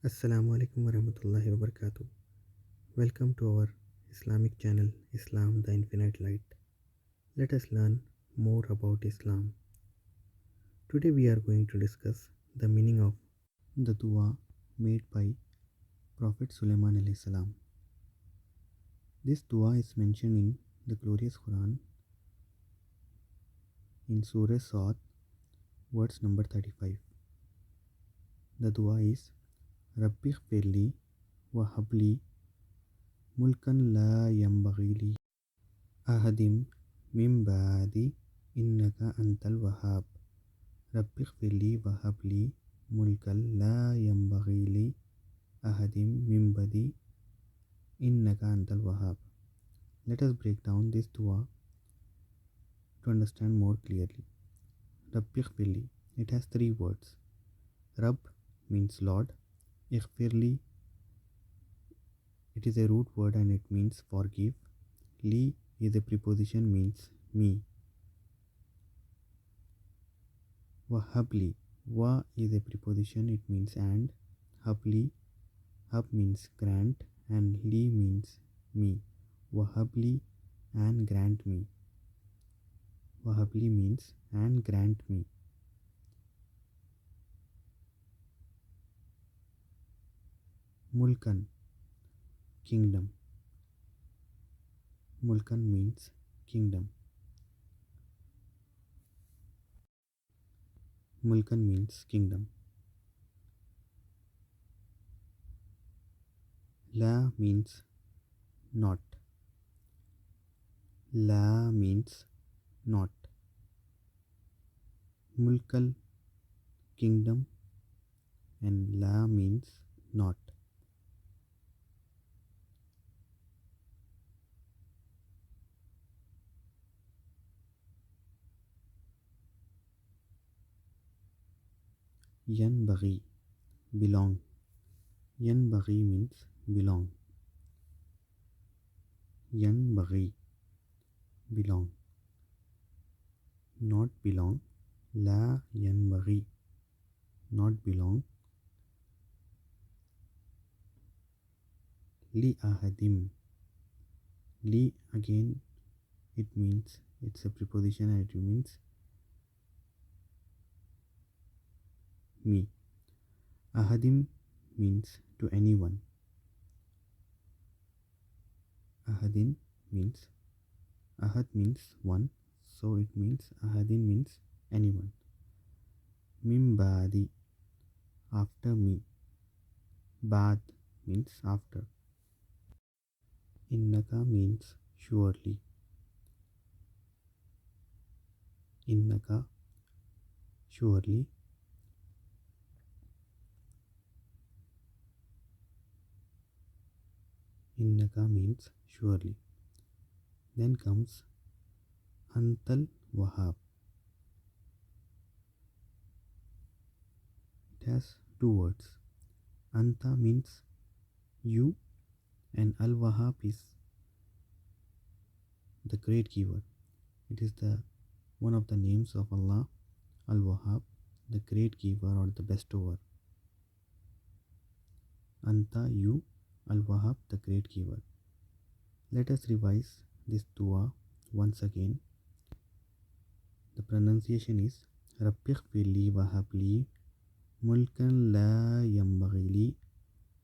Assalamu alaikum warahmatullahi wabarakatuh. Welcome to our Islamic channel Islam the Infinite Light. Let us learn more about Islam. Today we are going to discuss the meaning of the dua made by Prophet Sulaiman alayhi salam. This dua is mentioned in the glorious Quran in Surah Sad, verse number 35. The dua is Rabbighfirli wa habli mulkan la yambaghi li ahadim min ba'di innaka antal wahhab. Rabbighfirli wa habli mulkan la yambaghi li ahadim min ba'di innaka antal wahhab. Let us break down this dua to understand more clearly. Rabbighfirli, it has three words. Rabb means Lord. Ighfirli, it is a root word and it means forgive. Li is a preposition, means me. Wahabli, wa is a preposition, it means and. Habli, hab means grant and li means me. Wahabli and grant me. Wahabli means and grant me. Mulkan, kingdom. Mulkan means kingdom. Mulkan means kingdom. La means not. La means not. Mulkal, kingdom, and la means not. Yan Baghi, belong. Yan Baghi means belong. Yan Baghi, belong. Not belong. La Yan Baghi, not belong. Li ahadim. Li, again it means, it's a preposition and it means me. Ahadim means to anyone. Ahadin means, ahad means one, so it means ahadin means anyone. Mim badi, after me. Bad means after. Innaka means surely. Innaka, surely. Innaka means surely. Then comes Antal Wahab. It has two words. Anta means you and Al Wahab is the great giver. It is the one of the names of Allah, Al Wahab, the great giver or the bestower. Anta, you, Al Wahab, the great giver. Let us revise this dua once again. The pronunciation is Rabbighfirli wa habli mulkan la yambaghi li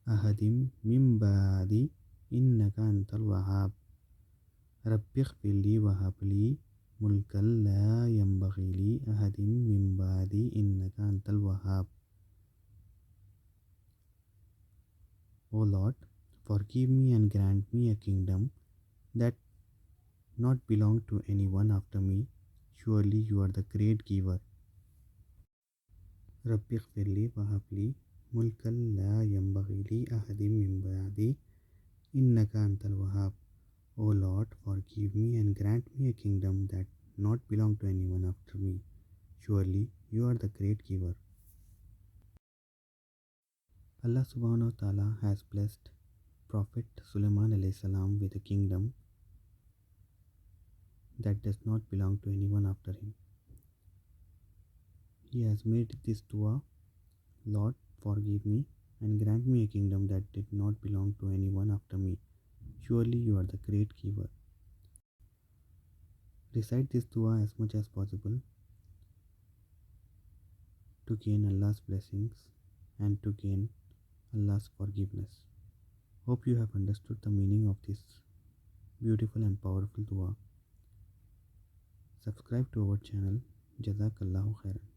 ahadim min ba'di innaka antal wahhab. Rabbighfirli wa habli mulkan la yambaghi li ahadim min ba'di innaka antal wahhab. O Lord, forgive me and grant me a kingdom that not belong to anyone after me. Surely you are the great giver. Rabbighfirli wa habli mulkan la yambaghi li ahadim min ba'di innaka antal wahhab. O Lord, forgive me and grant me a kingdom that not belong to anyone after me. Surely you are the great giver. Allah subhanahu wa ta'ala has blessed Prophet Sulaiman alayhi salam with a kingdom that does not belong to anyone after him. He has made this dua, Lord, forgive me and grant me a kingdom that did not belong to anyone after me. Surely you are the great giver. Recite this dua as much as possible to gain Allah's blessings and to gain Allah's forgiveness. Hope you have understood the meaning of this beautiful and powerful dua. Subscribe to our channel. Jazakallahu khairan.